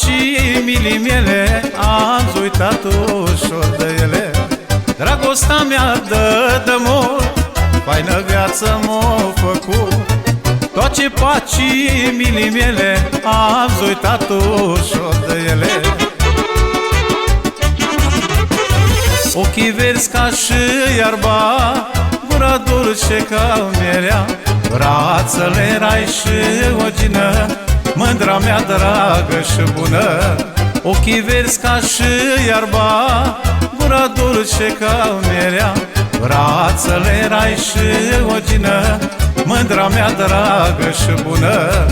inimii mele, am uitat ușor de ele. Dragostea mea de mult, faină viață m-a făcut. Tot ce faci inimii mele, am uitat ușor de ele. Ochii verzi ca și iarba, gura dulce ca mierea, brațele rai și o gină, mândra mea dragă și bună. Ochii verzi ca și iarba, gura dulce ca mierea, brațele rai și o gină, mândra mea dragă și bună.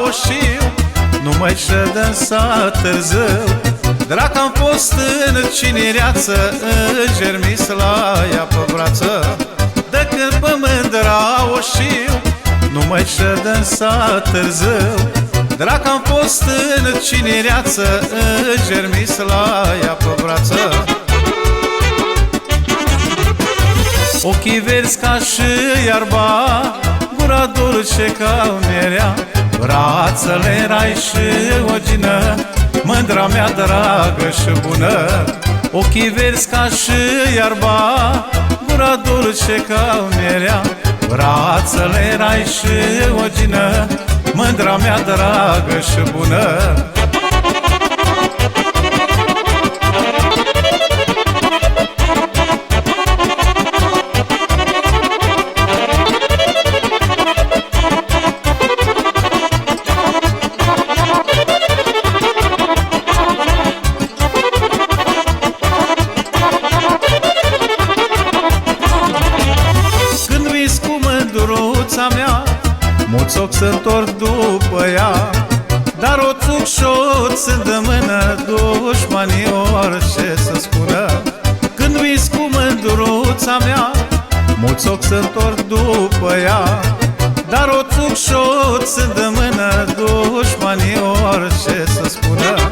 O știu, nu mai ședem să târziu. Drac am fost în cinereață, înger mi la ea pe brață. De când pe mândra o știu, nu mai ședem să târziu. Drac am fost în cinereață, înger mi la ea pe brață. Ochii verzi ca și iarba, gura dulce ca mierea, brațele rai și o gină, mândra mea dragă și bună. Ochii verzi ca și iarba, gura dulce ca mierea, brațele rai și o gină, mândra mea dragă și bună. Mândruța mea, mulți ochi se întorc după ea, dar o țuc și o țin de mână, dușmanii orice să spună. Când vis cu mândruța mea, mulți ochi se întorc după ea, dar o țuc și o țin de mână, dușmanii orice să spună.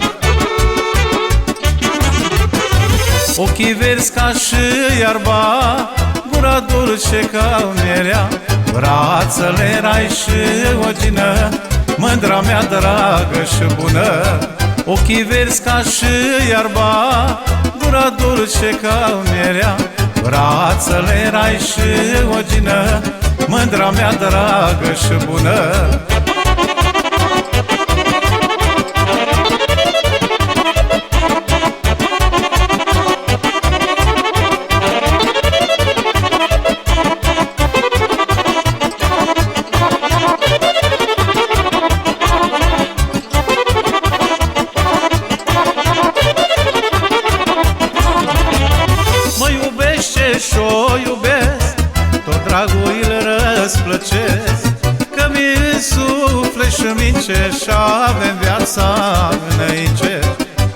Ochii verzi ca și iarba, gura dulce ca mierea, brațele rai și o gină, mândra mea dragă și bună. Ochii verzi ca și iarba, gura dulce ca mierea, brațele rai și o gină, mândra mea dragă și bună. Și-o iubesc, tot dragul îl răsplăcesc, că mi-e suflet și mince și avem viața înainte.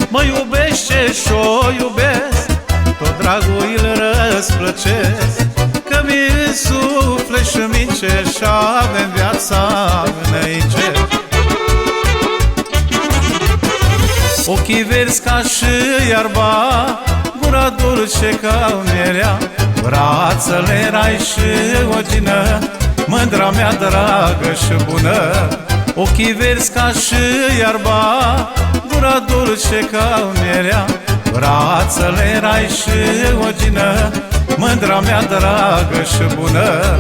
Mă iubește și-o iubesc, tot dragul îl răsplăcesc, că mi-e suflet și mince și avem viața înainte. Ochii verzi ca și iarba, gura dulce ca mierea, brațele rai și o gină, mândra mea dragă și bună. Ochii verzi ca și iarba, gura dulce ca mierea, brațele rai și o gină, mândra mea dragă și bună.